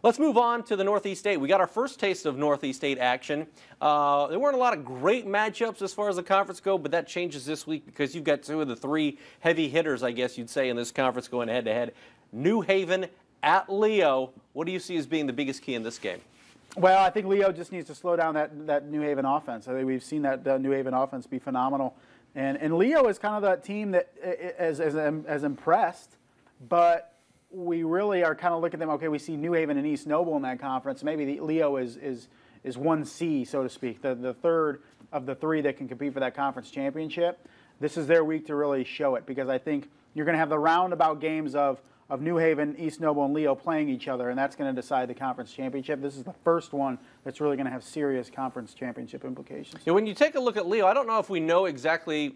Let's move on to the Northeast 8. We got our first taste of Northeast 8 action. There weren't a lot of great matchups as far as the conference go, but that changes this week because you've got two of the three heavy hitters, I guess you'd say, in this conference going head-to-head. New Haven at Leo. What do you see as being the biggest key in this game? Well, I think Leo just needs to slow down that New Haven offense. I think we've seen that New Haven offense be phenomenal. And Leo is kind of that team that has impressed, but we really are kind of looking at them, okay, we see New Haven and East Noble in that conference. Maybe Leo is 1C, so to speak, the third of the three that can compete for that conference championship. This is their week to really show it, because I think you're going to have the roundabout games of New Haven, East Noble, and Leo playing each other, and that's going to decide the conference championship. This is the first one that's really going to have serious conference championship implications. Yeah, when you take a look at Leo, I don't know if we know exactly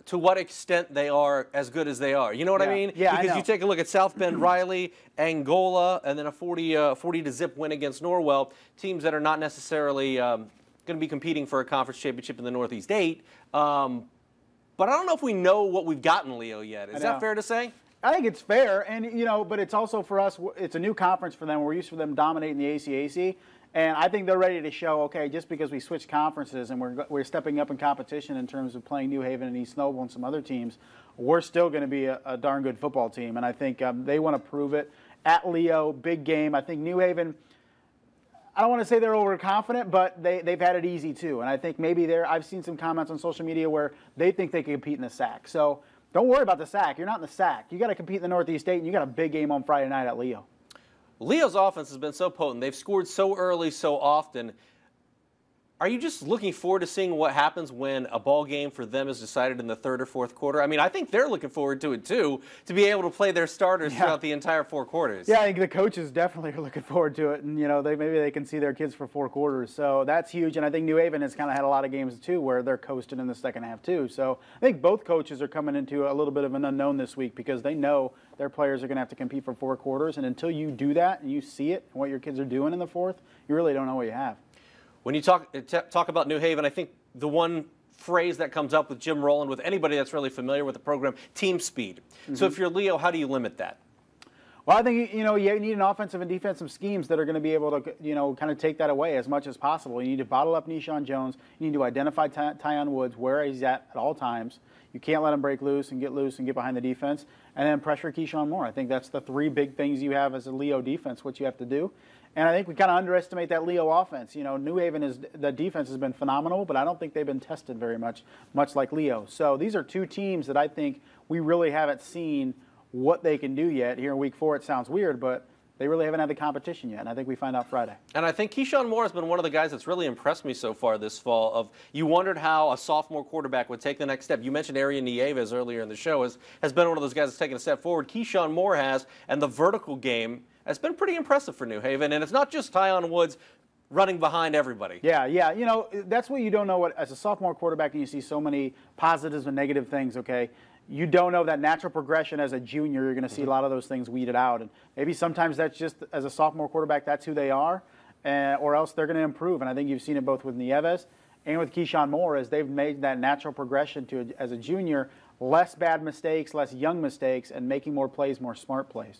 to what extent they are as good as they are. You know what I mean? Yeah, because I know. you take a look at South Bend, Riley, Angola, and then a 40-0 win against Norwell, teams that are not necessarily going to be competing for a conference championship in the Northeast 8. But I don't know if we know what we've got in Leo yet. Is that fair to say? I think it's fair, and but it's also for us. It's a new conference for them. We're used to them dominating the ACAC, and I think they're ready to show. Okay, just because we switched conferences and we're stepping up in competition in terms of playing New Haven and East Noble and some other teams, we're still going to be a darn good football team, and I think they want to prove it at Leo. Big game. I think New Haven. I don't want to say they're overconfident, but they've had it easy too, and I think maybe I've seen some comments on social media where they think they can compete in the SAC. So. Don't worry about the SAC. You're not in the SAC. You got to compete in the Northeast 8, and you got a big game on Friday night at Leo. Leo's offense has been so potent. They've scored so early, so often. Are you just looking forward to seeing what happens when a ball game for them is decided in the third or fourth quarter? I mean, I think they're looking forward to it, too, to be able to play their starters throughout the entire 4 quarters. Yeah, I think the coaches definitely are looking forward to it, and, maybe they can see their kids for 4 quarters. So that's huge, and I think New Haven has kind of had a lot of games, too, where they're coasting in the second half, too. So I think both coaches are coming into a little bit of an unknown this week because they know their players are going to have to compete for 4 quarters, and until you do that and you see it and what your kids are doing in the fourth, you really don't know what you have. When you talk about New Haven, I think the one phrase that comes up with Jim Rowland, with anybody that's really familiar with the program, team speed. Mm-hmm. So if you're Leo, how do you limit that? Well, I think, you need an offensive and defensive schemes that are going to be able to, kind of take that away as much as possible. You need to bottle up Nishan Jones. You need to identify Tyon Woods where he's at all times. You can't let him break loose and get behind the defense. And then pressure Keyshawn Moore. I think that's the 3 big things you have as a Leo defense, what you have to do. And I think we kind of underestimate that Leo offense. New Haven the defense has been phenomenal, but I don't think they've been tested very much like Leo. So these are 2 teams that I think we really haven't seen what they can do yet. Here in week 4, it sounds weird, but they really haven't had the competition yet, and I think we find out Friday. And I think Keyshawn Moore has been one of the guys that's really impressed me so far this fall. You wondered how a sophomore quarterback would take the next step. You mentioned Arian Nieves earlier in the show has been one of those guys that's taken a step forward. Keyshawn Moore has, and the vertical game has been pretty impressive for New Haven. And it's not just Tyon Woods running behind everybody. Yeah. That's what you don't know. As a sophomore quarterback, and you see so many positives and negative things, okay? You don't know that natural progression as a junior. You're going to see a lot of those things weeded out. And maybe sometimes that's just, as a sophomore quarterback, that's who they are, or else they're going to improve. And I think you've seen it both with Nieves and with Keyshawn Moore as they've made that natural progression to, as a junior, less bad mistakes, less young mistakes, and making more plays, more smart plays.